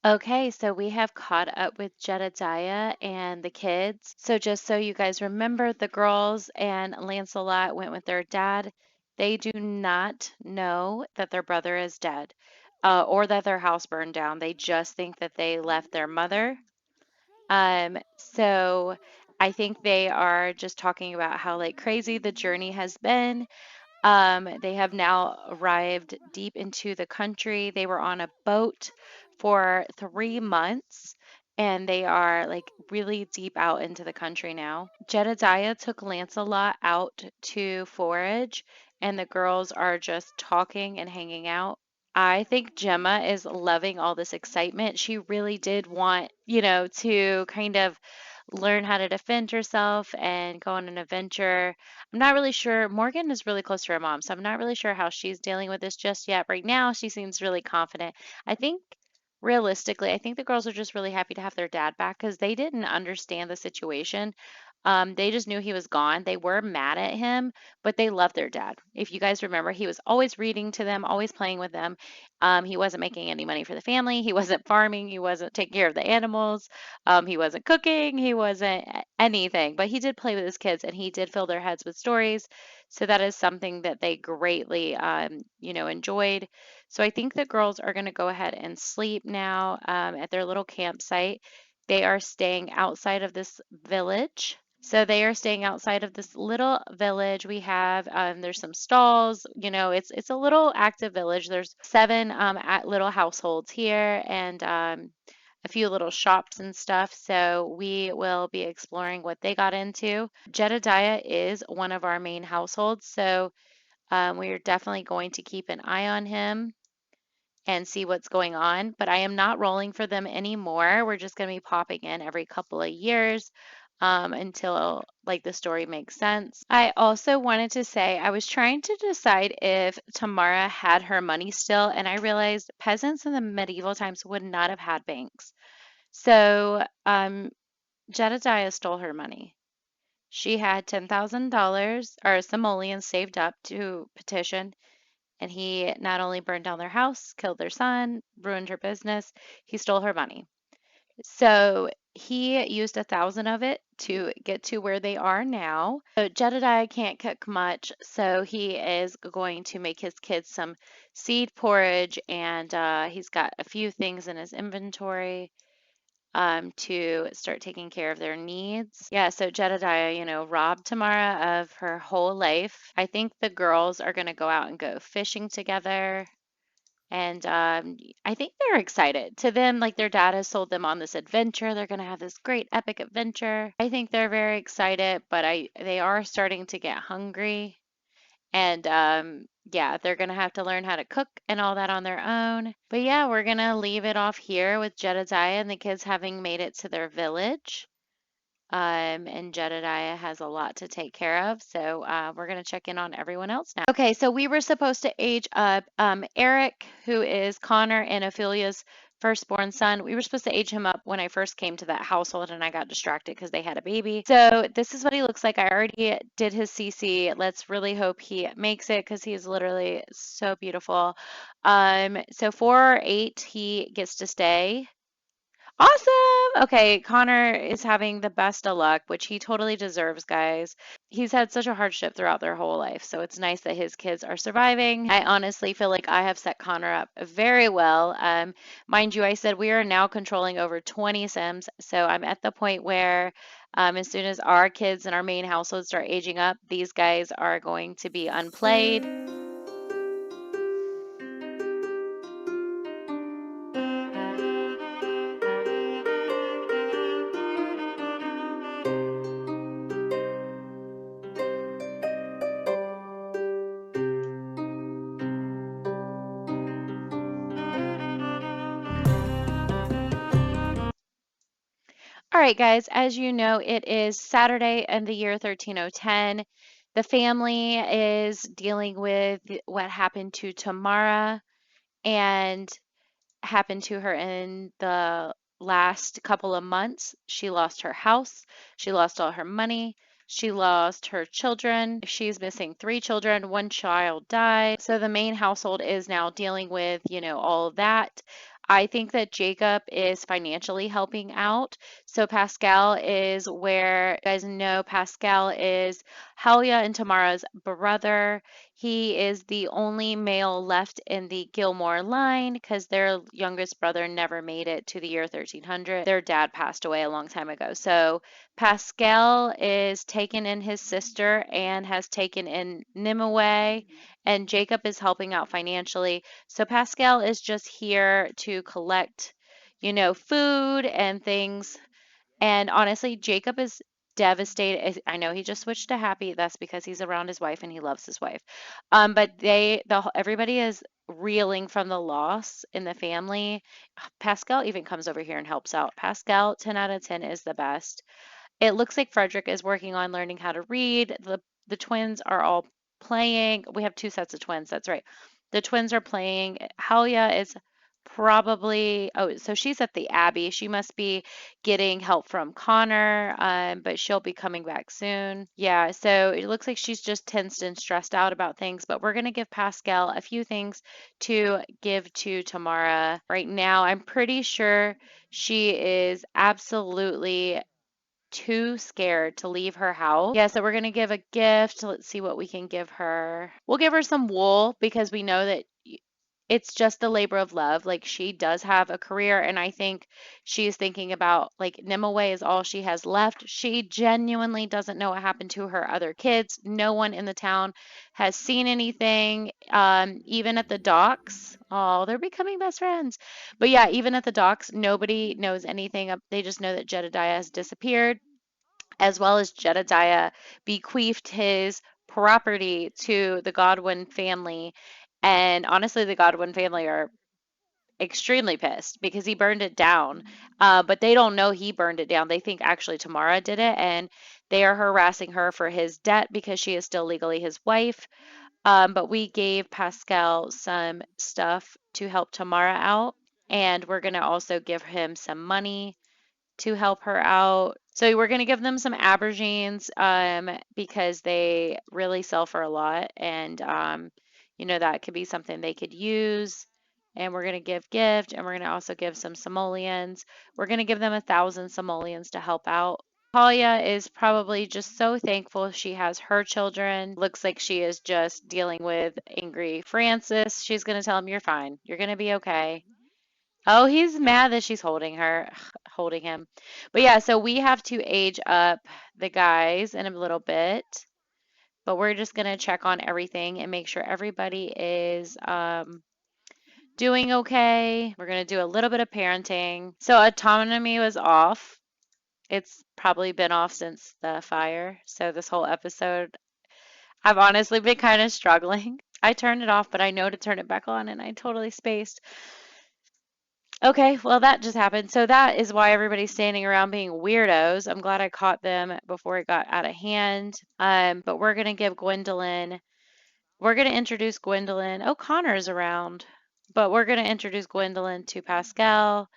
Okay, so we have caught up with Jedediah and the kids. So just so you guys remember, the girls and Lancelot went with their dad. They do not know that their brother is dead, or that their house burned down. They just think that they left their mother. So I think they are just talking about how like crazy the journey has been. They have now arrived deep into the country. They were on a boat for 3 months and they are like really deep out into the country now. Jedediah took Lancelot out to forage, and the girls are just talking and hanging out. I think Gemma is loving all this excitement. She really did want, to kind of learn how to defend herself and go on an adventure. I'm not really sure. Morgan is really close to her mom, so I'm not really sure how she's dealing with this just yet. Right now, she seems really confident. I think realistically, I think the girls are just really happy to have their dad back because they didn't understand the situation. They just knew he was gone. They were mad at him, but they loved their dad. If you guys remember, he was always reading to them, always playing with them. He wasn't making any money for the family. He wasn't farming. He wasn't taking care of the animals. He wasn't cooking. He wasn't anything, but he did play with his kids and he did fill their heads with stories. So that is something that they greatly, enjoyed. So I think the girls are going to go ahead and sleep now at their little campsite. They are staying outside of this village. So they are staying outside of this little village. We have there's some stalls. It's a little active village. There's seven little households here and a few little shops and stuff. So we will be exploring what they got into. Jedediah is one of our main households, so we are definitely going to keep an eye on him and see what's going on. But I am not rolling for them anymore. We're just going to be popping in every couple of years until like the story makes sense. I also wanted to say I was trying to decide if Tamara had her money still, and I realized peasants in the medieval times would not have had banks. So Jedediah stole her money. She had $10,000 or simoleons saved up to petition, and he not only burned down their house, killed their son, ruined her business, he stole her money. So he used 1,000 of it to get to where they are now. So Jedediah can't cook much, so he is going to make his kids some seed porridge, and he's got a few things in his inventory to start taking care of their needs. Yeah, so Jedediah, robbed Tamara of her whole life. I think the girls are going to go out and go fishing together. And I think they're excited. To them, like their dad has sold them on this adventure. They're going to have this great epic adventure. I think they're very excited, but they are starting to get hungry. And yeah, they're going to have to learn how to cook and all that on their own. But yeah, we're going to leave it off here with Jedediah and the kids having made it to their village. And Jedediah has a lot to take care of. So we're going to check in on everyone else now. Okay, so we were supposed to age up Eric, who is Connor and Ophelia's firstborn son. We were supposed to age him up when I first came to that household and I got distracted because they had a baby. So this is what he looks like. I already did his CC. Let's really hope he makes it because he is literally so beautiful. So 4 or 8, he gets to stay. Awesome. Okay, Connor is having the best of luck, which he totally deserves, guys. He's had such a hardship throughout their whole life, so it's nice that his kids are surviving. I honestly feel like I have set Connor up very well. Mind you, I said we are now controlling over 20 Sims, so I'm at the point where as soon as our kids in our main household start aging up, these guys are going to be unplayed. All right, guys, as you know, it is Saturday in the year 13010. The family is dealing with what happened to Tamara and happened to her in the last couple of months. She lost her house, she lost all her money, she lost her children. She's missing 3 children, one child died. So the main household is now dealing with, all of that. I think that Jacob is financially helping out. So Pascal is where you guys know Pascal is Halia and Tamara's brother. He is the only male left in the Gilmore line because their youngest brother never made it to the year 1300. Their dad passed away a long time ago. So Pascal is taken in his sister and has taken in Nimue, and Jacob is helping out financially. So Pascal is just here to collect, food and things. And honestly, Jacob is devastated. I know he just switched to happy. That's because he's around his wife and he loves his wife. But everybody is reeling from the loss in the family. Pascal even comes over here and helps out. Pascal, 10 out of 10, is the best. It looks like Frederick is working on learning how to read. The twins are all playing. We have two sets of twins. That's right. The twins are playing. Halia is probably, oh, so she's at the Abbey. She must be getting help from Connor, but she'll be coming back soon. Yeah, so it looks like she's just tensed and stressed out about things, but we're going to give Pascal a few things to give to Tamara right now. I'm pretty sure she is absolutely too scared to leave her house. Yeah, so we're going to give a gift. Let's see what we can give her. We'll give her some wool because we know that it's just the labor of love. Like she does have a career, and I think she's thinking about like Nimue is all she has left. She genuinely doesn't know what happened to her other kids. No one in the town has seen anything. Even at the docks, oh, they're becoming best friends. But yeah, even at the docks, nobody knows anything. They just know that Jedediah has disappeared, as well as Jedediah bequeathed his property to the Godwin family. And honestly, the Godwin family are extremely pissed because he burned it down. But they don't know he burned it down. They think actually Tamara did it, and they are harassing her for his debt because she is still legally his wife. But we gave Pascal some stuff to help Tamara out, and we're going to also give him some money to help her out. So we're going to give them some aubergines because they really sell for a lot, and that could be something they could use. And we're going to give gift, and we're going to also give some simoleons. We're going to give them 1,000 simoleons to help out. Talia is probably just so thankful she has her children. Looks like she is just dealing with angry Francis. She's going to tell him, "You're fine. You're going to be okay." Oh, he's mad that she's holding her, holding him. But yeah, so we have to age up the guys in a little bit, but we're just gonna check on everything and make sure everybody is doing okay. We're gonna do a little bit of parenting. So autonomy was off. It's probably been off since the fire. So this whole episode, I've honestly been kind of struggling. I turned it off, but I know to turn it back on, and I totally spaced. Okay, well, that just happened. So that is why everybody's standing around being weirdos. I'm glad I caught them before it got out of hand. But we're gonna introduce Gwendolyn. Oh, Connor's around. But we're gonna introduce Gwendolyn to Pascal,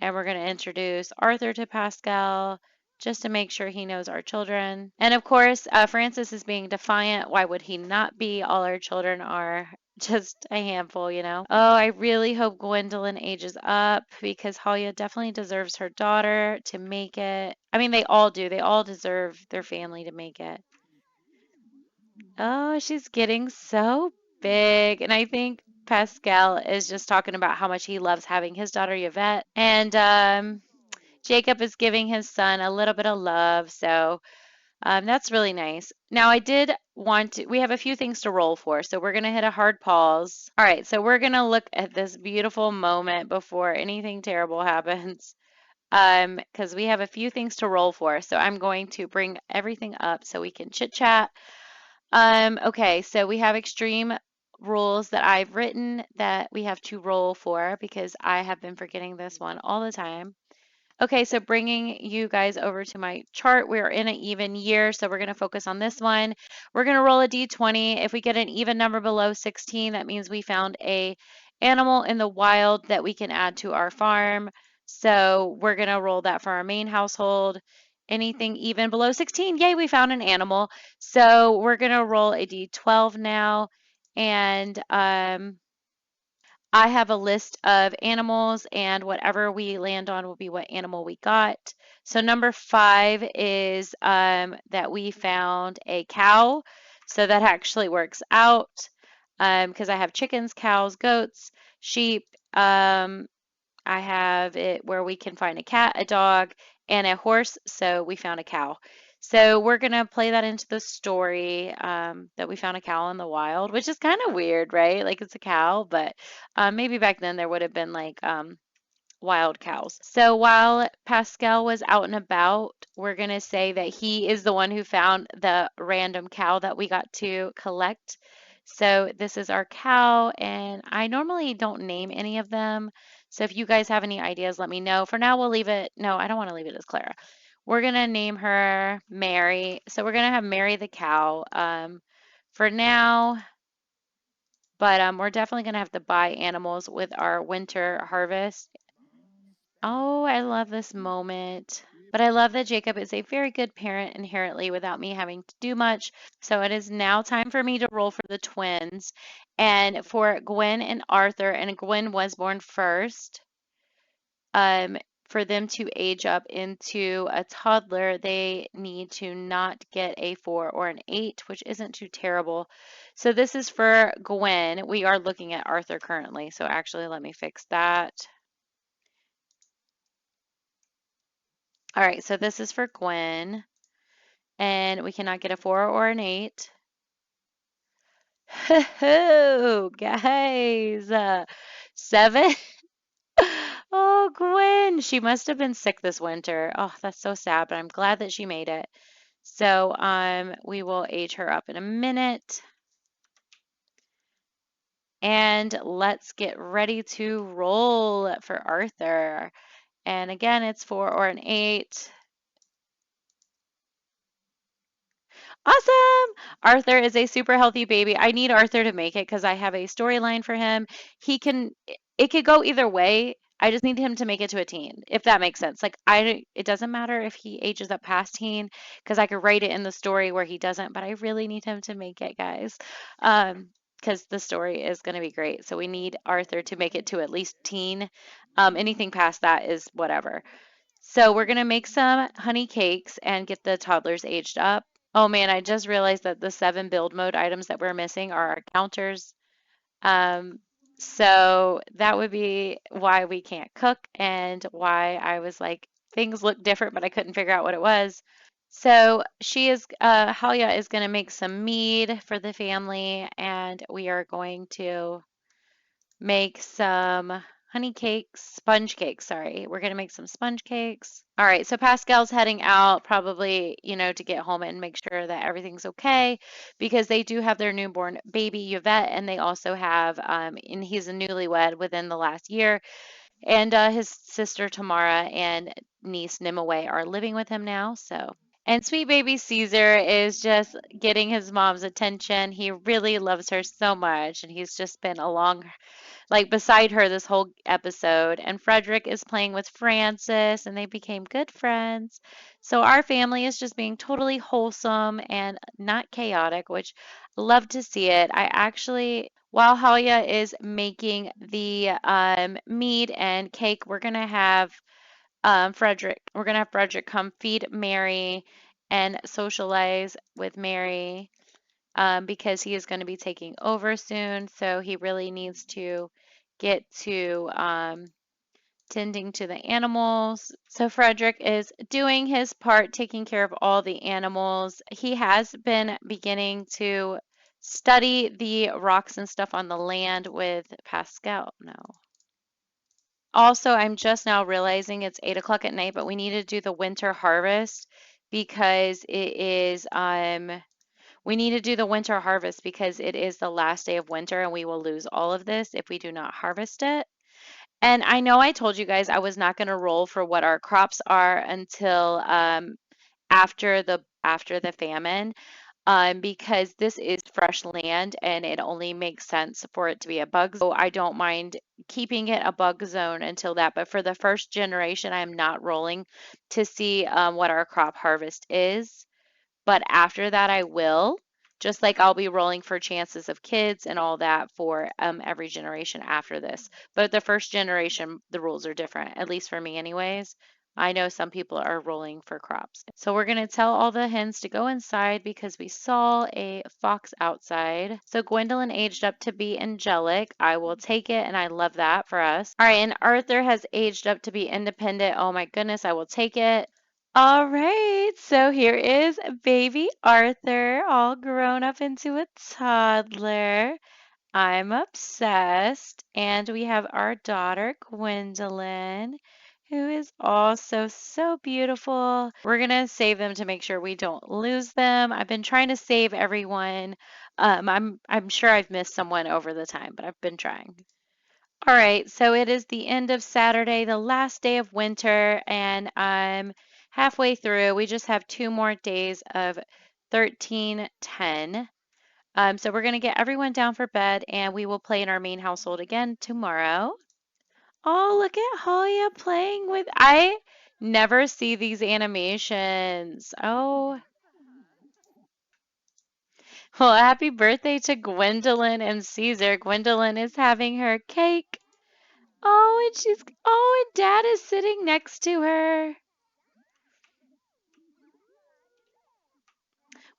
and we're gonna introduce Arthur to Pascal just to make sure he knows our children. And of course, Francis is being defiant. Why would he not be? All our children are just a handful. Oh, I really hope Gwendolyn ages up because Halia definitely deserves her daughter to make it. I mean, they all do. They all deserve their family to make it. Oh, she's getting so big. And I think Pascal is just talking about how much he loves having his daughter Yvette. And Jacob is giving his son a little bit of love. So that's really nice. Now, we have a few things to roll for, so we're going to hit a hard pause. All right, so we're going to look at this beautiful moment before anything terrible happens, because we have a few things to roll for. So I'm going to bring everything up so we can chit chat. Okay, so we have extreme rules that I've written that we have to roll for because I have been forgetting this one all the time. Okay, so bringing you guys over to my chart, we're in an even year, so we're going to focus on this one. We're going to roll a d20. If we get an even number below 16, that means we found a animal in the wild that we can add to our farm. So we're going to roll that for our main household. Anything even below 16, yay, we found an animal. So we're going to roll a d12 now, and I have a list of animals, and whatever we land on will be what animal we got. So number 5 is that we found a cow. So that actually works out because I have chickens, cows, goats, sheep. I have it where we can find a cat, a dog, and a horse. So we found a cow. So we're gonna play that into the story that we found a cow in the wild, which is kind of weird, right? Like it's a cow, but maybe back then there would have been like wild cows. So while Pascal was out and about, we're going to say that he is the one who found the random cow that we got to collect. So this is our cow, and I normally don't name any of them. So if you guys have any ideas, let me know. For now, we'll leave it. No, I don't want to leave it as Clara. We're going to name her Mary. So we're going to have Mary the cow for now. But we're definitely going to have to buy animals with our winter harvest. Oh, I love this moment. But I love that Jacob is a very good parent inherently without me having to do much. So it is now time for me to roll for the twins. And for Gwen and Arthur, and Gwen was born first, um, for them to age up into a toddler, they need to not get a 4 or an 8, which isn't too terrible. So this is for Gwen. We are looking at Arthur currently. So actually, let me fix that. All right, so this is for Gwen, and we cannot get a 4 or an 8. Ho, guys, 7. Oh, Gwen, she must have been sick this winter. Oh, that's so sad, but I'm glad that she made it. So, we will age her up in a minute, and let's get ready to roll for Arthur. And again, it's 4 or an 8. Awesome! Arthur is a super healthy baby. I need Arthur to make it because I have a storyline for him. He can, it could go either way. I just need him to make it to a teen, if that makes sense. Like it doesn't matter if he ages up past teen because I could write it in the story where he doesn't, but I really need him to make it, guys. Because the story is going to be great. So we need Arthur to make it to at least teen. Anything past that is whatever. So we're going to make some honey cakes and get the toddlers aged up. Oh man, I just realized that the 7 build mode items that we're missing are our counters. Um, so that would be why we can't cook and why I was like, things look different, but I couldn't figure out what it was. So Halia is going to make some mead for the family, and we are going to make some honey cakes, sponge cakes, sorry. We're going to make some sponge cakes. All right, so Pascal's heading out probably, to get home and make sure that everything's okay because they do have their newborn baby Yvette, and they also have, and he's a newlywed within the last year, and his sister Tamara and niece Nimue are living with him now, so. And sweet baby Caesar is just getting his mom's attention. He really loves her so much, and he's just been along like beside her this whole episode. And Frederick is playing with Francis, and they became good friends. So our family is just being totally wholesome and not chaotic, which I love to see it. I actually, while Halia is making the mead and cake, we're gonna have Frederick come feed Mary and socialize with Mary because he is going to be taking over soon. So he really needs to get to tending to the animals. So Frederick is doing his part, taking care of all the animals. He has been beginning to study the rocks and stuff on the land with Pascal. No. Also, I'm just now realizing it's 8 o'clock at night, but we need to do the winter harvest because it is we need to do the winter harvest because it is the last day of winter and we will lose all of this if we do not harvest it. And I know I told you guys I was not going to roll for what our crops are until after the famine, because this is fresh land and it only makes sense for it to be a bug. So I don't mind keeping it a bug zone until that. But for the first generation, I'm not rolling to see what our crop harvest is. But after that, I will, just like I'll be rolling for chances of kids and all that for every generation after this. But the first generation, the rules are different, at least for me, anyways. I know some people are rolling for crops. So we're going to tell all the hens to go inside because we saw a fox outside. So Gwendolyn aged up to be angelic. I will take it, and I love that for us. All right, and Arthur has aged up to be independent. Oh my goodness, I will take it. All right, so here is baby Arthur, all grown up into a toddler. I'm obsessed. And we have our daughter, Gwendolyn, who is also so beautiful. We're going to save them to make sure we don't lose them. I've been trying to save everyone. I'm sure I've missed someone over the time, but I've been trying. All right, so it is the end of Saturday, the last day of winter, and I'm halfway through. We just have 2 more days of 1310. So we're going to get everyone down for bed, and we will play in our main household again tomorrow. Oh, look at Halia playing with. I never see these animations. Oh, well, happy birthday to Gwendolyn and Caesar. Gwendolyn is having her cake. Oh, and Dad is sitting next to her.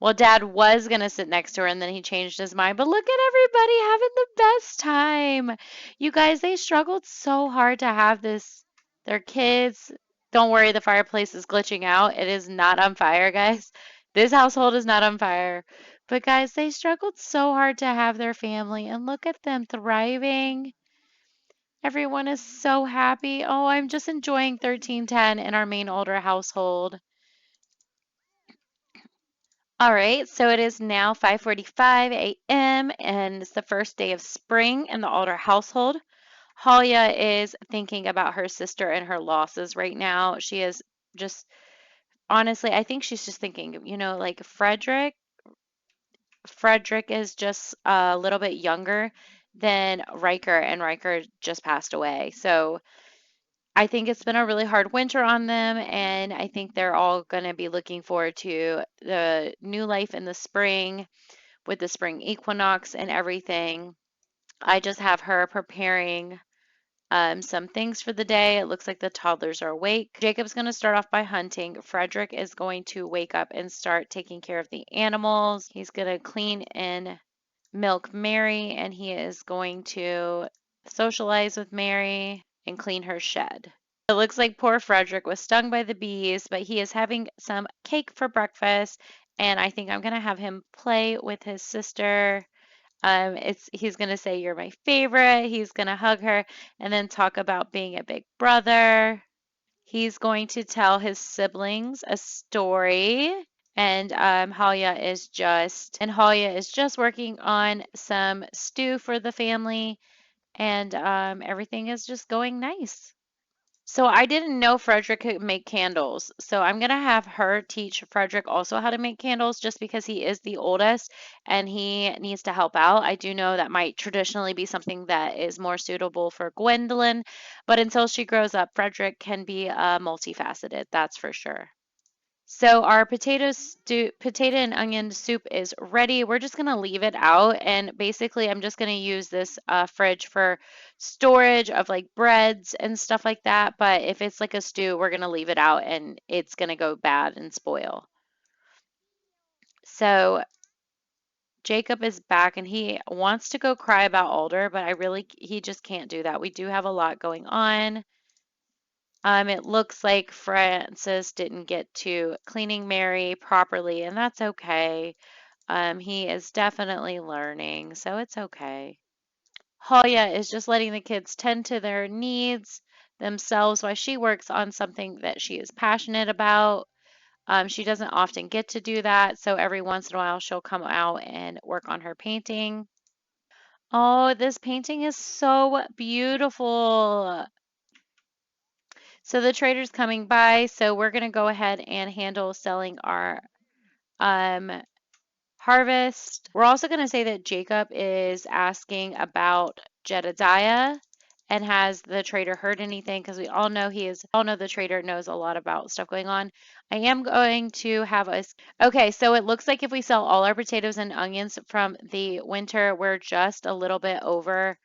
Well, Dad was gonna sit next to her and then he changed his mind. But look at everybody having the best time. You guys, they struggled so hard to have this. Their kids. Don't worry, the fireplace is glitching out. It is not on fire, guys. This household is not on fire. But guys, they struggled so hard to have their family and look at them thriving. Everyone is so happy. Oh, I'm just enjoying 1310 in our main older household. All right, so it is now 5:45 a.m. and it's the first day of spring in the Alder household. Halia is thinking about her sister and her losses right now. She is just, honestly, I think she's just thinking, like Frederick. Frederick is just a little bit younger than Riker, and Riker just passed away. So I think it's been a really hard winter on them, and I think they're all going to be looking forward to the new life in the spring with the spring equinox and everything. I just have her preparing some things for the day. It looks like the toddlers are awake. Jacob's going to start off by hunting. Frederick is going to wake up and start taking care of the animals. He's going to clean and milk Mary, and he is going to socialize with Mary and clean her shed. It looks like poor Frederick was stung by the bees, but he is having some cake for breakfast, and I think I'm going to have him play with his sister. He's gonna say you're my favorite. He's gonna hug her and then talk about being a big brother. He's going to tell his siblings a story. And Halia is just working on some stew for the family, and everything is just going nice. So I didn't know Frederick could make candles. So I'm gonna have her teach Frederick also how to make candles just because he is the oldest and he needs to help out. I do know that might traditionally be something that is more suitable for Gwendolyn, but until she grows up, Frederick can be multifaceted, that's for sure. So our potato and onion soup is ready. We're just gonna leave it out, and basically I'm just gonna use this fridge for storage of like breads and stuff like that. But if it's like a stew, we're gonna leave it out, and it's gonna go bad and spoil. So Jacob is back, and he wants to go cry about Alder, but he just can't do that. We do have a lot going on. It looks like Francis didn't get to cleaning Mary properly, and that's okay. He is definitely learning, so it's okay. Halia is just letting the kids tend to their needs themselves while she works on something that she is passionate about. She doesn't often get to do that, so every once in a while she'll come out and work on her painting. Oh, this painting is so beautiful. So the trader's coming by, so we're going to go ahead and handle selling our um, harvest. We're also going to say that Jacob is asking about Jedediah And has the trader heard anything? Because we all know all know the trader knows a lot about stuff going on. I am going to have us. Okay, so it looks like if we sell all our potatoes and onions from the winter, we're just a little bit over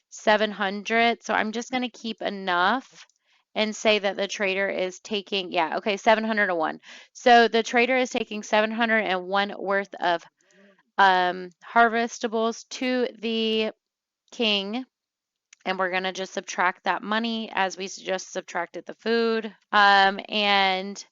700. So I'm just going to keep enough and say that the trader is taking, yeah, okay, 701. So the trader is taking 701 worth of harvestables to the king, and we're going to just subtract that money as we just subtracted the food. And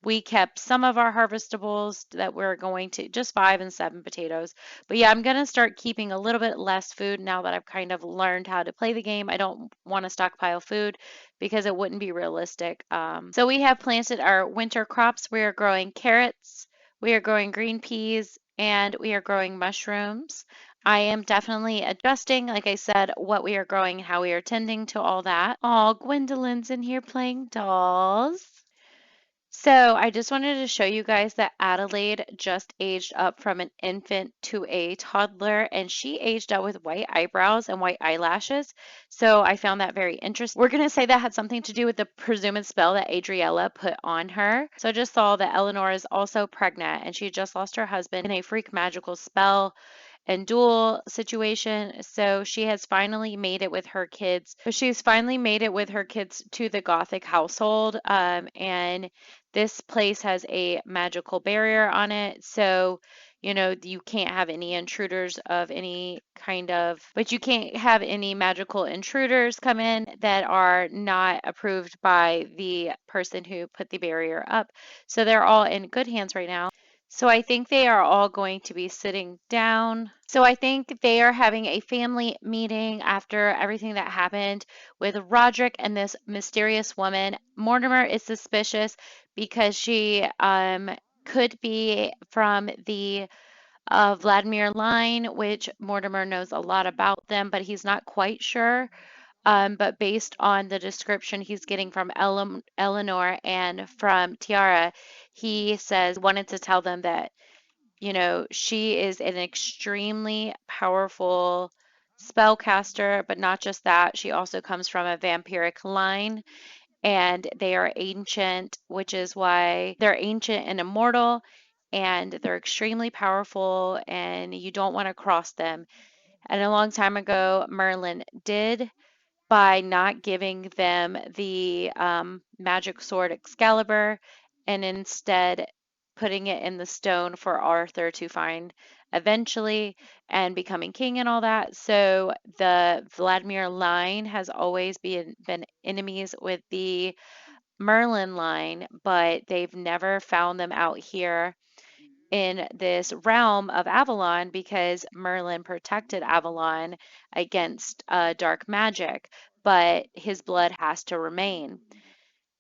we kept some of our harvestables that we're going to, just 5 and 7 potatoes. But yeah, I'm going to start keeping a little bit less food now that I've kind of learned how to play the game. I don't want to stockpile food because it wouldn't be realistic. So we have planted our winter crops. We are growing carrots, we are growing green peas, and we are growing mushrooms. I am definitely adjusting, like I said, what we are growing and how we are tending to all that. Oh, Gwendolyn's in here playing dolls. So I just wanted to show you guys that Adelaide just aged up from an infant to a toddler, and she aged up with white eyebrows and white eyelashes. So I found that very interesting. We're going to say that had something to do with the presumed spell that Adriella put on her. So I just saw that Eleanor is also pregnant, and she just lost her husband in a freak magical spell and dual situation. So she has finally made it with her kids. She's finally made it with her kids to the Gothic household. And this place has a magical barrier on it. So, you know, you can't have any intruders of any kind of, but you can't have any magical intruders come in that are not approved by the person who put the barrier up. So they're all in good hands right now. So I think they are all going to be sitting down. So I think they are having a family meeting after everything that happened with Roderick and this mysterious woman. Mortimer is suspicious because she could be from the Vladimir line, which Mortimer knows a lot about them, but he's not quite sure. But based on the description he's getting from Eleanor and from Tiara, he says wanted to tell them that, you know, she is an extremely powerful spellcaster, but not just that, she also comes from a vampiric line, and they are ancient, which is why they're ancient and immortal, and they're extremely powerful, and you don't want to cross them. And a long time ago, Merlin did, by not giving them the magic sword Excalibur and instead putting it in the stone for Arthur to find eventually and becoming king and all that. So the Vladimir line has always been enemies with the Merlin line, but they've never found them out here in this realm of Avalon because Merlin protected Avalon against dark magic, but his blood has to remain.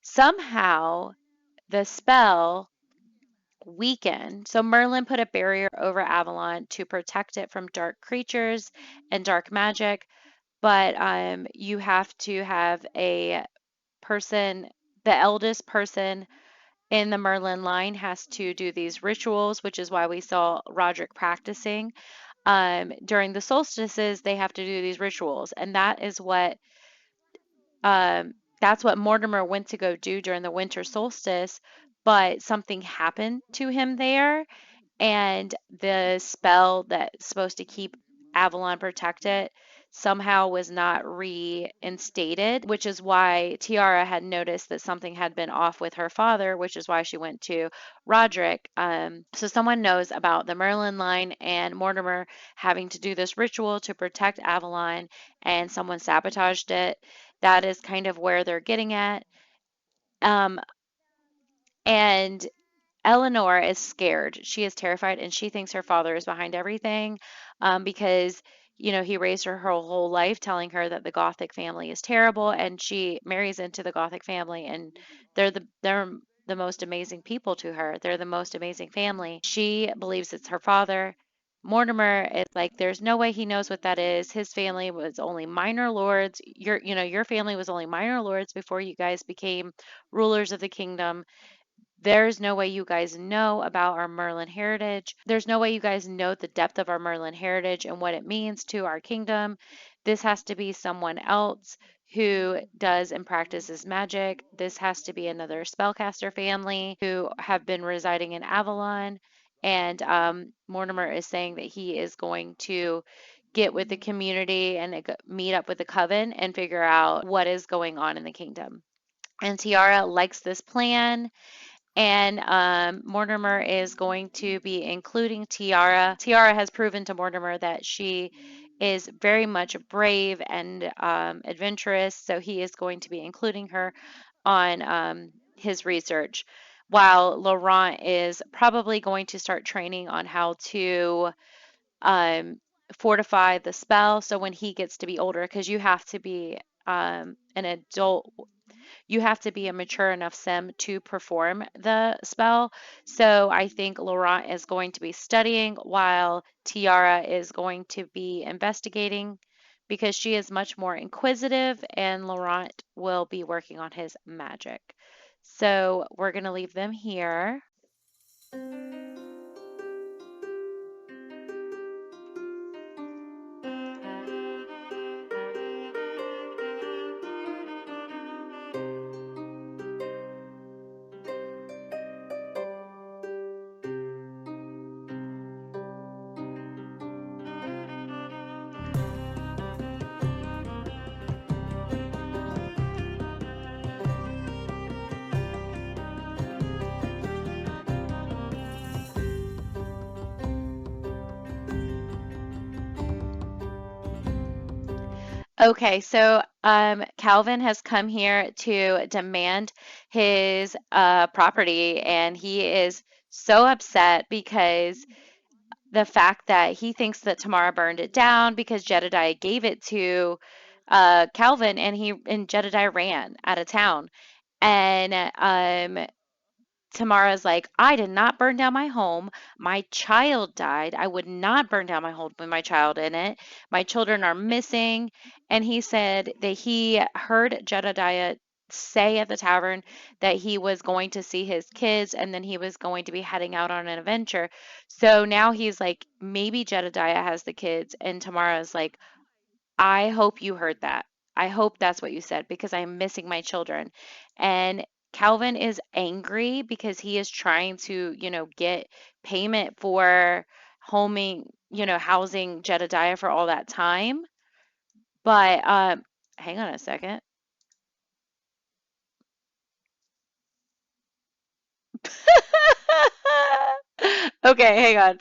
Somehow, the spell weakened. So Merlin put a barrier over Avalon to protect it from dark creatures and dark magic, but you have to have a person, the eldest person in the Merlin line has to do these rituals, which is why we saw Roderick practicing. During the solstices, they have to do these rituals, and that's what Mortimer went to go do during the winter solstice. But something happened to him there, and the spell that's supposed to keep Avalon protected somehow was not reinstated, which is why Tiara had noticed that something had been off with her father, which is why she went to Roderick. So someone knows about the Merlin line and Mortimer having to do this ritual to protect Avalon, and someone sabotaged it. That is kind of where they're getting at. Um, and Eleanor is scared. She is terrified, and she thinks her father is behind everything, because, you know, he raised her whole life telling her that the Gothic family is terrible, and she marries into the Gothic family, and they're the most amazing people to her. They're the most amazing family. She believes it's her father. Mortimer is like, there's no way he knows what that is. His family was only minor lords. Your family was only minor lords before you guys became rulers of the kingdom. There's no way you guys know about our Merlin heritage. There's no way you guys know the depth of our Merlin heritage and what it means to our kingdom. This has to be someone else who does and practices magic. This has to be another spellcaster family who have been residing in Avalon. And Mortimer is saying that he is going to get with the community and meet up with the coven and figure out what is going on in the kingdom. And Tiara likes this plan, and Mortimer is going to be including Tiara. Tiara has proven to Mortimer that she is very much brave and adventurous, so he is going to be including her on his research. While Laurent is probably going to start training on how to um, fortify the spell. So when he gets to be older, because you have to be an adult, you have to be a mature enough sim to perform the spell. So I think Laurent is going to be studying while Tiara is going to be investigating because she is much more inquisitive and Laurent will be working on his magic. So we're going to leave them here. Okay, so Calvin has come here to demand his property, and he is so upset because the fact that he thinks that Tamara burned it down because Jedediah gave it to Calvin, and Jedediah ran out of town, and Tamara's like, I did not burn down my home. My child died. I would not burn down my home with my child in it. My children are missing. And he said that he heard Jedediah say at the tavern that he was going to see his kids and then he was going to be heading out on an adventure. So now he's like, maybe Jedediah has the kids. And Tamara's like, I hope you heard that. I hope that's what you said because I'm missing my children. And Calvin is angry because he is trying to, get payment for housing Jedediah for all that time. But hang on a second. Okay, hang on.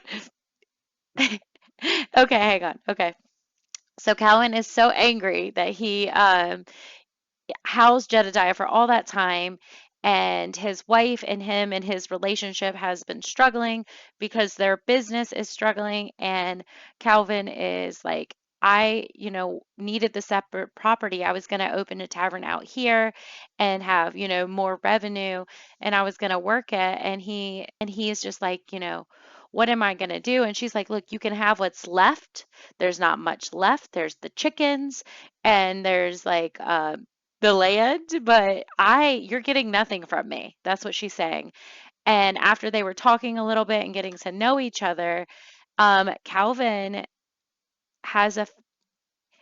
Okay, hang on. Okay. So Calvin is so angry that he housed Jedediah for all that time, and his wife and him and his relationship has been struggling because their business is struggling. And Calvin is like, I, needed the separate property. I was going to open a tavern out here and have, more revenue, and I was going to work it. And he is just like, what am I going to do? And she's like, look, you can have what's left. There's not much left. There's the chickens and there's like the land, but you're getting nothing from me. That's what she's saying. And after they were talking a little bit and getting to know each other, Calvin has a,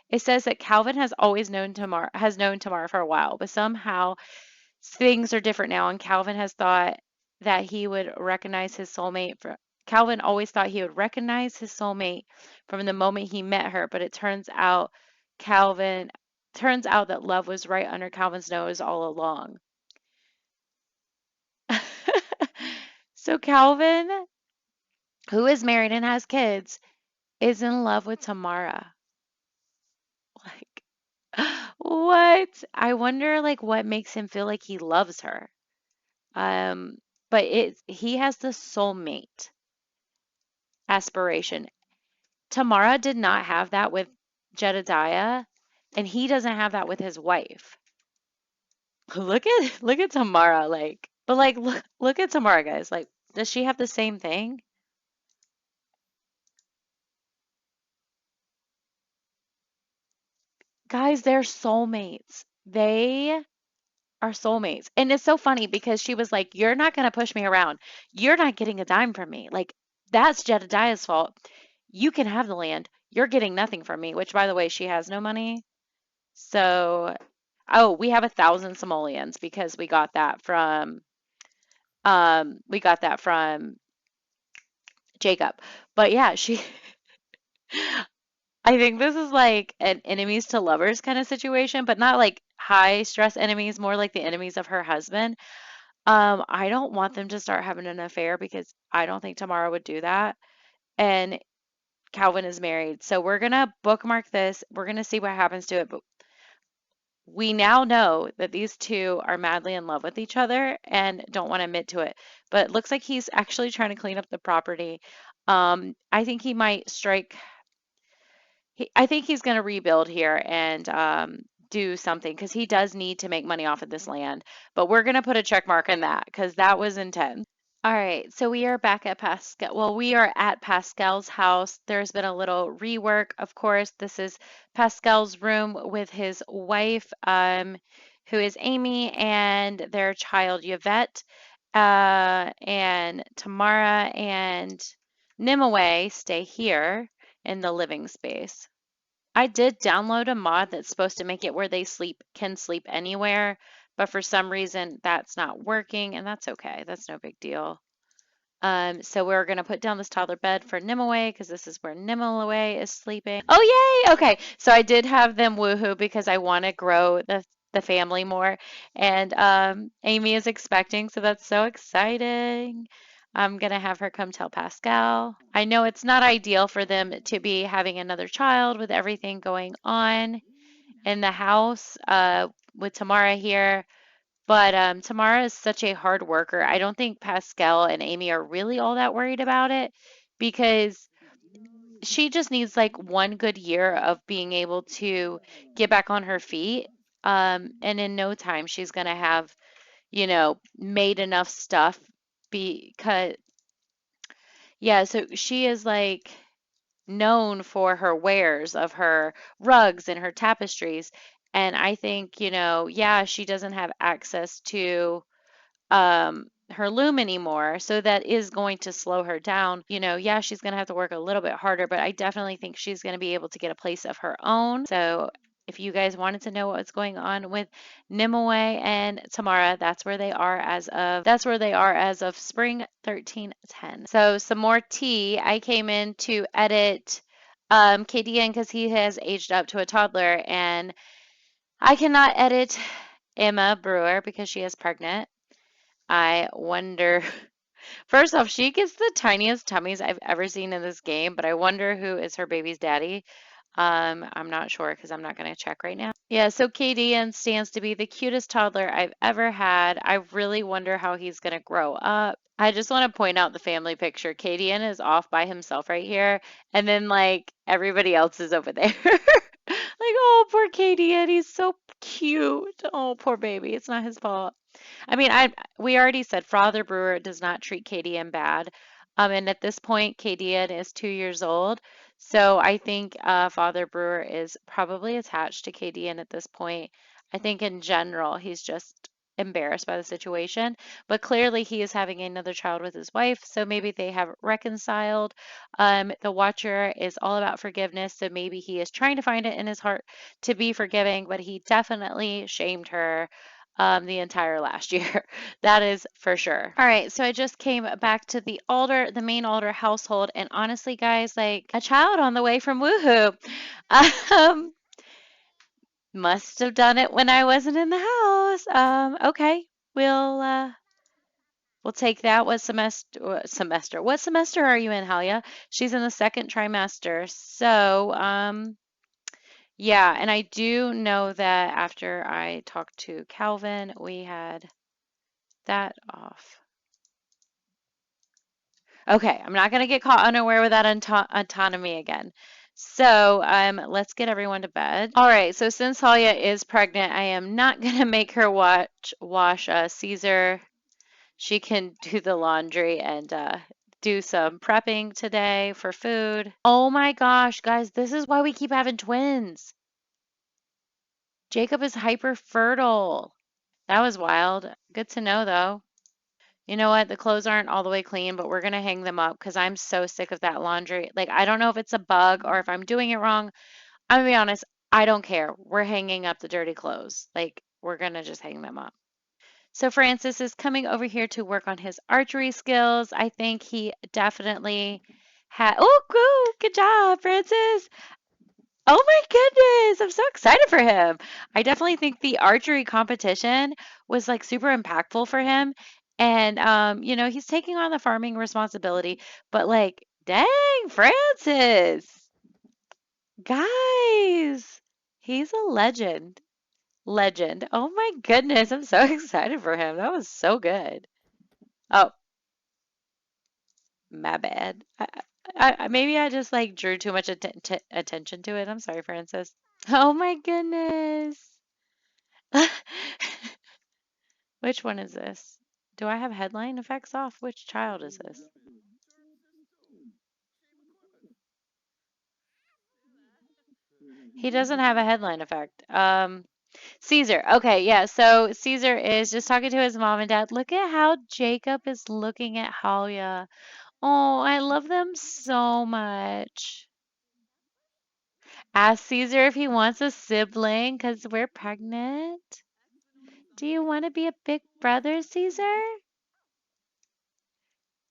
it says that Calvin has known Tamar for a while, but somehow things are different now. And Calvin has thought that he would recognize his soulmate Calvin always thought he would recognize his soulmate from the moment he met her, but it Calvin turns out that love was right under Calvin's nose all along. So Calvin, who is married and has kids, is in love with Tamara. Like, what? I wonder like what makes him feel like he loves her. Um, but he has the soulmate aspiration. Tamara did not have that with Jedediah, and he doesn't have that with his wife. Look at Tamara, like, but like look at Tamara, guys. Like, does she have the same thing? Guys, they're soulmates. They are soulmates. And it's so funny because she was like, you're not gonna push me around. You're not getting a dime from me. Like, that's Jedediah's fault. You can have the land. you're getting nothing from me, which by the way, she has no money. So, oh, we have 1,000 simoleons because we got that from Jacob. But yeah, she I think this is like an enemies to lovers kind of situation, but not like high stress enemies, more like the enemies of her husband. I don't want them to start having an affair because I don't think Tamara would do that. And Calvin is married. So we're gonna bookmark this. We're gonna see what happens to it. But we now know that these two are madly in love with each other and don't want to admit to it. But it looks like he's actually trying to clean up the property. I think he might strike. I think he's going to rebuild here and do something because he does need to make money off of this land. But we're going to put a check mark on that because that was intense. All right, so we are back at Pascal. Well, we are at Pascal's house. There's been a little rework, of course. This is Pascal's room with his wife, who is Amy, and their child Yvette, and Tamara and Nimue stay here in the living space. I did download a mod that's supposed to make it where they can sleep anywhere, but for some reason that's not working, and that's okay. That's no big deal. So we're gonna put down this toddler bed for Nimue because this is where Nimue is sleeping. Oh yay! Okay, so I did have them woohoo because I want to grow the family more, and Amy is expecting, so that's so exciting. I'm gonna have her come tell Pascal. I know it's not ideal for them to be having another child with everything going on in the house, with Tamara here. But Tamara is such a hard worker. I don't think Pascal and Amy are really all that worried about it because she just needs like one good year of being able to get back on her feet. And in no time, she's going to have, made enough stuff because, yeah, so she is like known for her wares of her rugs and her tapestries. And I think, yeah, she doesn't have access to her loom anymore. So that is going to slow her down. Yeah, she's going to have to work a little bit harder, but I definitely think she's going to be able to get a place of her own. So if you guys wanted to know what's going on with Nimue and Tamara, that's where they are as of spring 1310. So some more tea. I came in to edit KDN because he has aged up to a toddler, and I cannot edit Emma Brewer because she is pregnant. I wonder, first off, she gets the tiniest tummies I've ever seen in this game, but I wonder who is her baby's daddy. I'm not sure because I'm not going to check right now. Yeah, so KDN stands to be the cutest toddler I've ever had. I really wonder how he's going to grow up. I just want to point out the family picture. KDN is off by himself right here, and then like everybody else is over there. Like, oh, poor KDN, he's so cute. Oh, poor baby. It's not his fault. I mean, we already said Father Brewer does not treat KDN bad. And at this point, KDN is 2 years old. So I think Father Brewer is probably attached to KDN at this point. I think in general, he's just embarrassed by the situation. But clearly, he is having another child with his wife. So maybe they have reconciled. The Watcher is all about forgiveness. So maybe he is trying to find it in his heart to be forgiving, but he definitely shamed her the entire last year. That is for sure. All right, so I just came back to the main altar household, and honestly, guys, like a child on the way from Woohoo. Um, must have done it when I wasn't in the house. Okay, we'll take that. What semester are you in, Halia? She's in the second trimester. So, yeah, and I do know that after I talked to Calvin, we had that off. Okay, I'm not going to get caught unaware with that autonomy again. So let's get everyone to bed. All right, so since Halia is pregnant, I am not going to make her wash Caesar. She can do the laundry and do some prepping today for food. Oh my gosh, guys, this is why we keep having twins. Jacob is hyper fertile. That was wild. Good to know, though. You know what? The clothes aren't all the way clean, but we're gonna hang them up because I'm so sick of that laundry. Like, I don't know if it's a bug or if I'm doing it wrong. I'm gonna be honest, I don't care. We're hanging up the dirty clothes. Like, we're gonna just hang them up. So Francis is coming over here to work on his archery skills. I think he definitely had. Oh, good job, Francis. Oh my goodness, I'm so excited for him. I definitely think the archery competition was like super impactful for him. And he's taking on the farming responsibility, but like, dang, Francis, guys, he's a legend. Legend. Oh my goodness, I'm so excited for him. That was so good. Oh, my bad. Maybe I just like drew too much attention to it. I'm sorry, Francis. Oh my goodness. Which one is this? Do I have headline effects off? Which child is this? He doesn't have a headline effect. Caesar. Okay, yeah. So Caesar is just talking to his mom and dad. Look at how Jacob is looking at Halia. Oh, I love them so much. Ask Caesar if he wants a sibling because we're pregnant. Do you want to be a big brother, Caesar?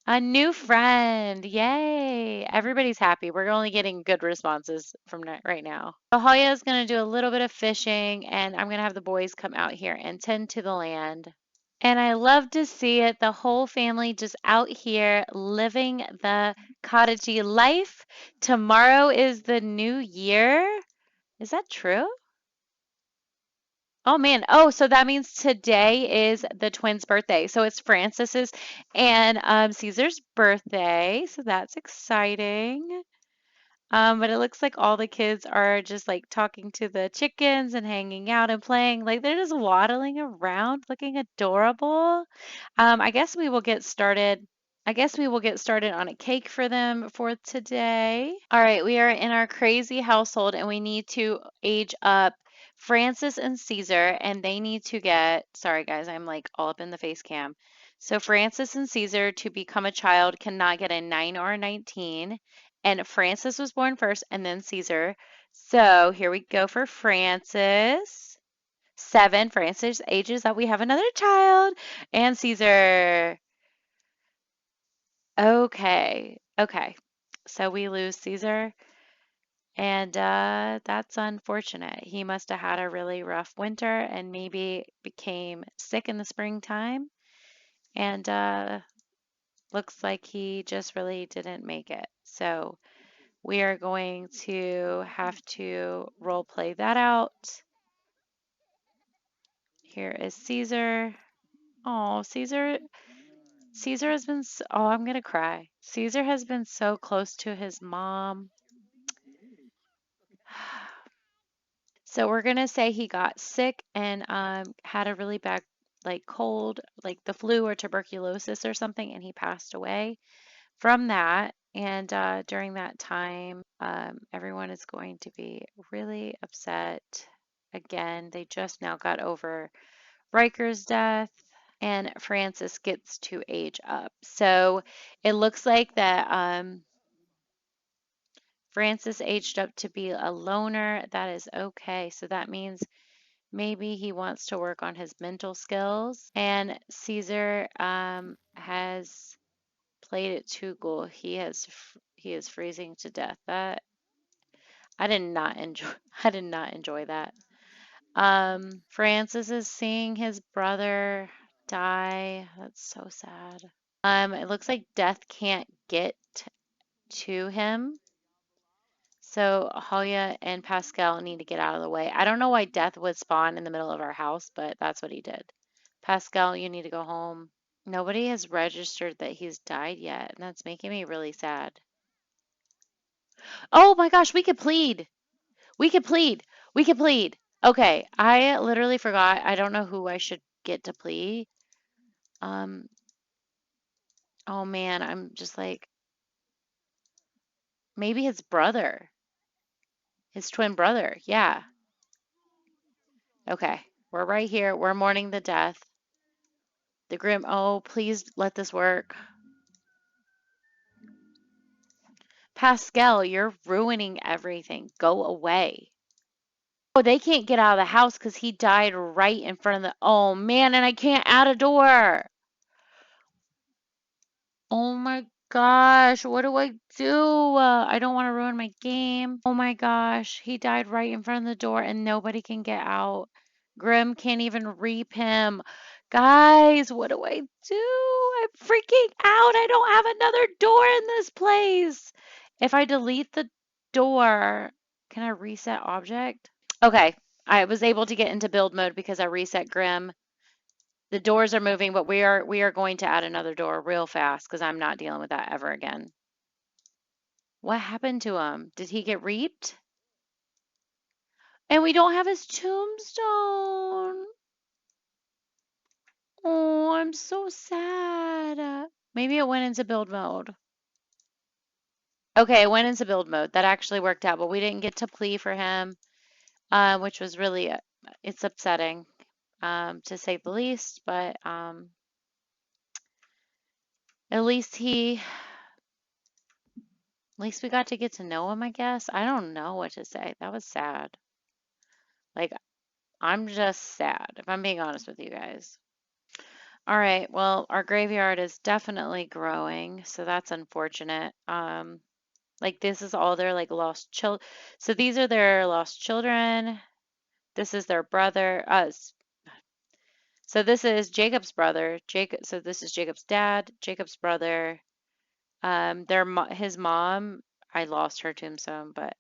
A new friend. Yay. Everybody's happy. We're only getting good responses from right now. So Halia is going to do a little bit of fishing, and I'm going to have the boys come out here and tend to the land. And I love to see it. The whole family just out here living the cottagey life. Tomorrow is the new year. Is that true? Oh man. Oh, so that means today is the twins' birthday. So it's Francis's and Caesar's birthday. So that's exciting. But it looks like all the kids are just like talking to the chickens and hanging out and playing. Like they're just waddling around looking adorable. I guess we will get started. I guess we will get started on a cake for them for today. All right, we are in our crazy household and we need to age up Francis and Caesar, and they need to get, sorry guys, I'm like all up in the face cam. So Francis and Caesar to become a child cannot get a 9 or a 19. And Francis was born first and then Caesar. So here we go for Francis. 7. Francis ages up. We have another child. And Caesar. Okay. Okay. So we lose Caesar. And that's unfortunate. He must have had a really rough winter and maybe became sick in the springtime. And looks like he just really didn't make it. So we are going to have to role play that out. Here is Caesar. Oh, Caesar has been, oh, I'm gonna cry. Caesar has been so close to his mom. So we're gonna say he got sick and had a really bad like cold, like the flu or tuberculosis or something, and he passed away from that. And during that time, everyone is going to be really upset. Again, they just now got over Riker's death, and Francis gets to age up. So it looks like that Francis aged up to be a loner. That is okay. So that means maybe he wants to work on his mental skills. And Caesar has played it too cool. He is freezing to death. That I did not enjoy. I did not enjoy that. Francis is seeing his brother die. That's so sad. It looks like death can't get to him. So Halia and Pascal need to get out of the way. I don't know why death would spawn in the middle of our house, but that's what he did. Pascal, you need to go home. Nobody has registered that he's died yet, and that's making me really sad. Oh my gosh, we could plead. We could plead. We could plead. Okay, I literally forgot. I don't know who I should get to plead. Um, oh man, I'm just like, maybe his brother, his twin brother. Yeah. Okay, we're right here. We're mourning the death. The Grim, oh, please let this work. Pascal, you're ruining everything. Go away. Oh, they can't get out of the house because he died right in front of the. Oh man, and I can't add a door. Oh my gosh, what do I do? I don't want to ruin my game. Oh my gosh, he died right in front of the door and nobody can get out. Grim can't even reap him. Guys, what do I do? I'm freaking out. I don't have another door in this place. If I delete the door, can I reset object? Okay, I was able to get into build mode because I reset Grim. The doors are moving, but we are going to add another door real fast because I'm not dealing with that ever again. What happened to him? Did he get reaped? And we don't have his tombstone. Oh, I'm so sad. Maybe it went into build mode. Okay, it went into build mode. That actually worked out, but we didn't get to plea for him, which was really, it's upsetting, to say the least. But at least at least we got to get to know him, I guess. I don't know what to say. That was sad. Like, I'm just sad, if I'm being honest with you guys. All right, well, our graveyard is definitely growing, so that's unfortunate. Like this is all their like lost children. So these are their lost children. This is their brother. So this is Jacob's brother. So this is Jacob's dad, Jacob's brother. His mom. I lost her tombstone, but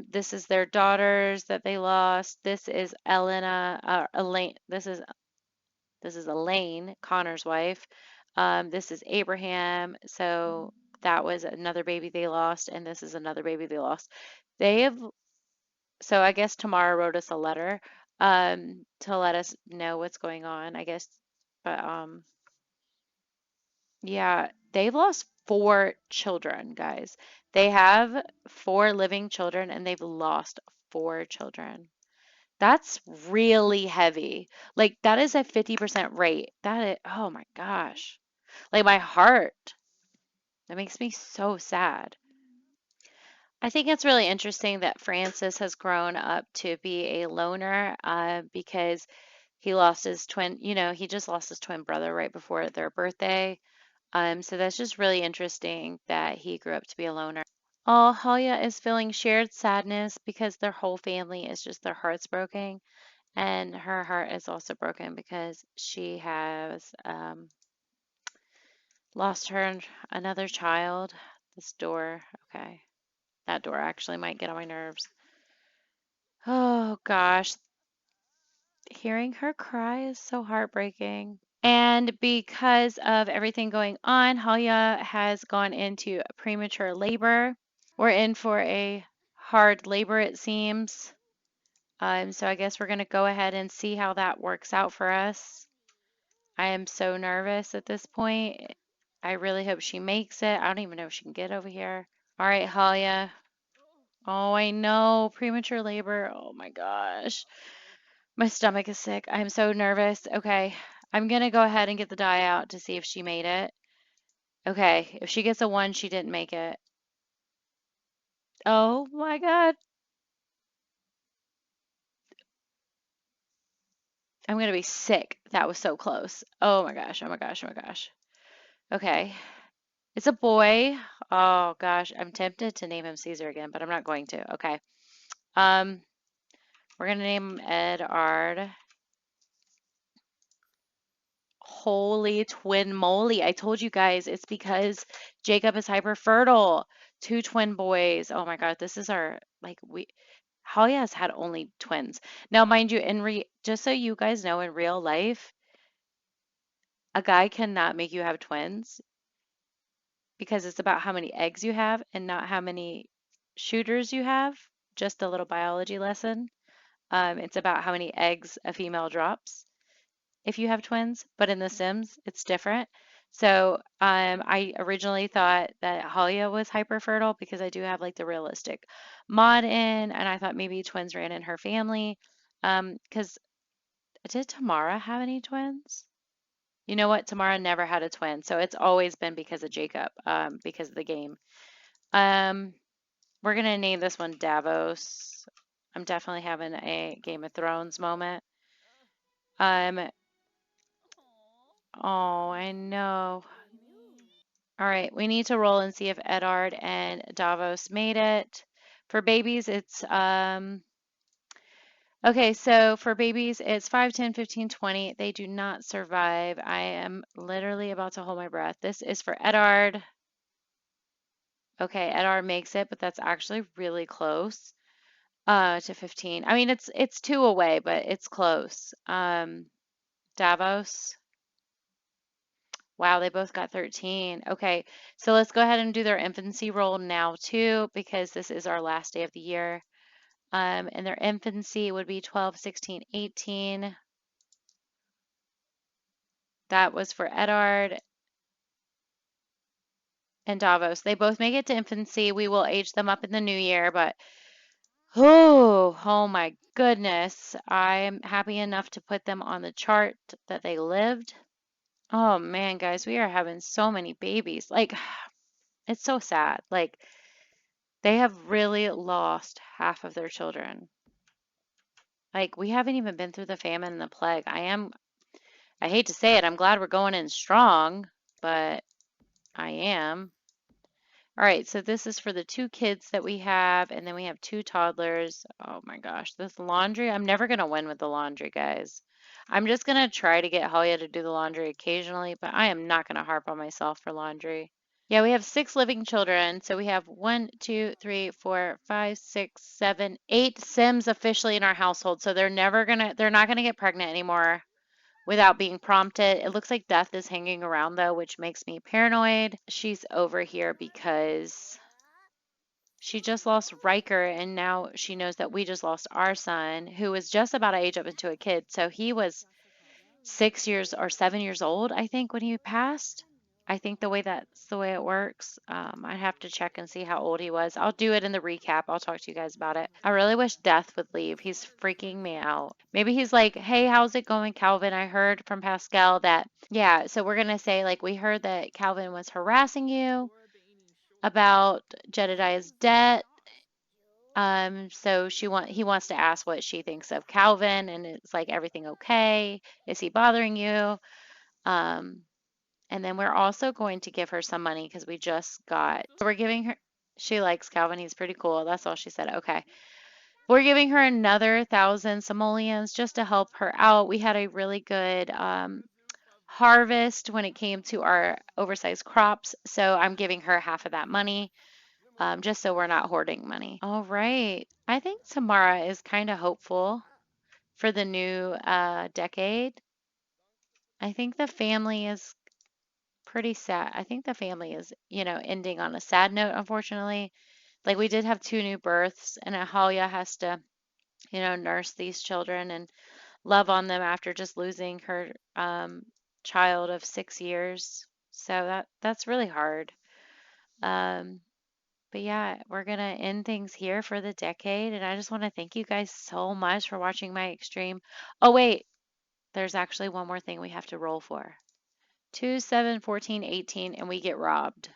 this is their daughters that they lost. This is Elaine. This is Elaine, Connor's wife. This is Abraham. So that was another baby they lost, and this is another baby they lost. They have, so I guess Tamara wrote us a letter to let us know what's going on, I guess. But yeah, they've lost four children, guys. They have four living children, and they've lost four children. That's really heavy. Like that is a 50% rate. That is, oh my gosh. Like my heart. That makes me so sad. I think it's really interesting that Francis has grown up to be a loner because he lost his twin, he just lost his twin brother right before their birthday. So that's just really interesting that he grew up to be a loner. Oh, Halia is feeling shared sadness because their whole family is just their hearts broken. And her heart is also broken because she has lost her another child. This door, okay. That door actually might get on my nerves. Oh gosh, hearing her cry is so heartbreaking. And because of everything going on, Halia has gone into premature labor. We're in for a hard labor, it seems. So I guess we're going to go ahead and see how that works out for us. I am so nervous at this point. I really hope she makes it. I don't even know if she can get over here. All right, Halia. Oh, I know. Premature labor. Oh my gosh. My stomach is sick. I'm so nervous. Okay. I'm gonna go ahead and get the die out to see if she made it. Okay. If she gets a one, she didn't make it. Oh my God. I'm gonna be sick. That was so close. Oh my gosh. Oh my gosh. Oh my gosh. Okay. It's a boy. Oh gosh. I'm tempted to name him Caesar again, but I'm not going to. Okay. Um, we're gonna name him Edard. Holy twin moly. I told you guys it's because Jacob is hyper fertile. Two twin boys. Oh my God, this is our like we Holly has had only twins. Now, mind you, just so you guys know, in real life, a guy cannot make you have twins because it's about how many eggs you have and not how many shooters you have. Just a little biology lesson. It's about how many eggs a female drops if you have twins, but in The Sims, it's different. So I originally thought that Halia was hyperfertile because I do have like the realistic mod in, and I thought maybe twins ran in her family. Because did Tamara have any twins? You know what? Tamara never had a twin, so it's always been because of Jacob, because of the game. Um, we're gonna name this one Davos. I'm definitely having a Game of Thrones moment. Um, oh, I know. All right, we need to roll and see if Edard and Davos made it. For babies, it's okay, so for babies, it's 5, 10, 15, 20. They do not survive. I am literally about to hold my breath. This is for Edard. Okay, Edard makes it, but that's actually really close to 15. I mean, it's two away, but it's close. Davos. Wow, they both got 13. Okay, so let's go ahead and do their infancy roll now too, because this is our last day of the year. And their infancy would be 12, 16, 18. That was for Edard and Davos. They both make it to infancy. We will age them up in the new year, but oh my goodness. I'm happy enough to put them on the chart that they lived. Oh man, guys, we are having so many babies. Like, it's so sad. Like, they have really lost half of their children. Like, we haven't even been through the famine and the plague. I hate to say it, I'm glad we're going in strong, but I am. All right, so this is for the two kids that we have, and then we have two toddlers. Oh my gosh, this laundry, I'm never going to win with the laundry, guys. I'm just going to try to get Halia to do the laundry occasionally, but I am not going to harp on myself for laundry. Yeah, we have 6 living children. So we have 1, 2, 3, 4, 5, 6, 7, 8 Sims officially in our household. So they're not gonna get pregnant anymore without being prompted. It looks like death is hanging around though, which makes me paranoid. She's over here because she just lost Riker, and now she knows that we just lost our son, who was just about to age up into a kid. So he was 6 years or 7 years old, I think, when he passed. I think that's the way it works. I have to check and see how old he was. I'll do it in the recap. I'll talk to you guys about it. I really wish Death would leave. He's freaking me out. Maybe he's like, hey, how's it going, Calvin? I heard from Pascal that, yeah, so we're going to say, like, we heard that Calvin was harassing you about Jedediah's debt. So he wants to ask what she thinks of Calvin, and it's like, everything okay? Is he bothering you? Um, and then we're also going to give her some money because we just got, so we're giving her, she likes Calvin. He's pretty cool. That's all she said. Okay. We're giving her another 1,000 simoleons just to help her out. We had a really good harvest when it came to our oversized crops. So I'm giving her half of that money just so we're not hoarding money. All right. I think Tamara is kind of hopeful for the new decade. I think the family is pretty sad. I think the family is, ending on a sad note, unfortunately. Like we did have 2 new births, and Ahalia has to, nurse these children and love on them after just losing her child of 6 years. So that's really hard. Um, but yeah, we're gonna end things here for the decade, and I just want to thank you guys so much for watching my extreme. Oh wait, there's actually one more thing we have to roll for. 2, 7, 14, 18, and we get robbed.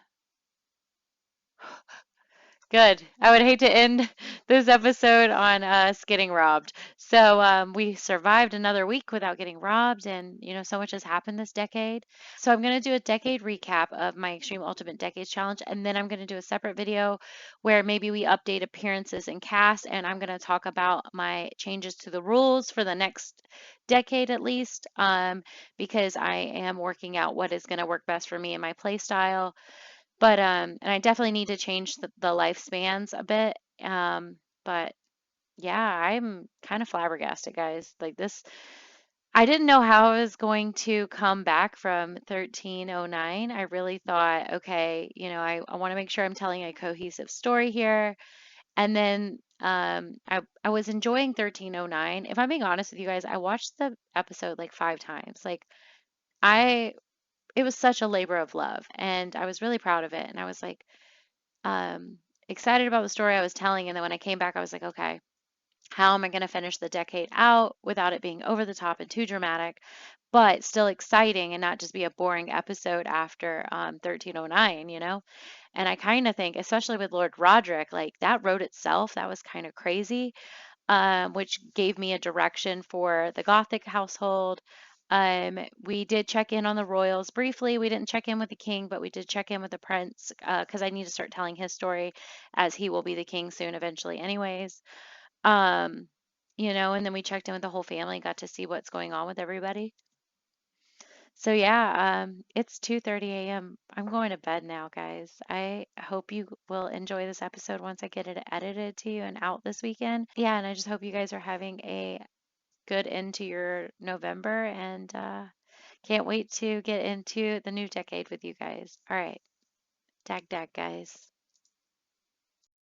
Good. I would hate to end this episode on us getting robbed. So we survived another week without getting robbed, and so much has happened this decade. So I'm going to do a decade recap of my Extreme Ultimate Decades Challenge, and then I'm going to do a separate video where maybe we update appearances and cast, and I'm going to talk about my changes to the rules for the next decade at least, because I am working out what is going to work best for me and my play style. But and I definitely need to change the lifespans a bit. But yeah, I'm kind of flabbergasted, guys. Like this, I didn't know how I was going to come back from 1309. I really thought, okay, I want to make sure I'm telling a cohesive story here. And then I was enjoying 1309. If I'm being honest with you guys, I watched the episode like 5 times. Like I it was such a labor of love, and I was really proud of it. And I was like, um, excited about the story I was telling. And then when I came back, I was like, okay, How am I going to finish the decade out without it being over the top and too dramatic, but still exciting and not just be a boring episode after 1309, you know? And I kind of think, especially with Lord Roderick, like that wrote itself, that was kind of crazy, which gave me a direction for the Gothic household. We did check in on the royals briefly. We didn't check in with the king, but we did check in with the prince because I need to start telling his story as he will be the king soon, eventually, anyways. Um, and then we checked in with the whole family, got to see what's going on with everybody. So yeah, it's 2:30 a.m. I'm going to bed now, guys. I hope you will enjoy this episode once I get it edited to you and out this weekend. Yeah, and I just hope you guys are having a good end to your November and can't wait to get into the new decade with you guys. All right, dag dag, guys.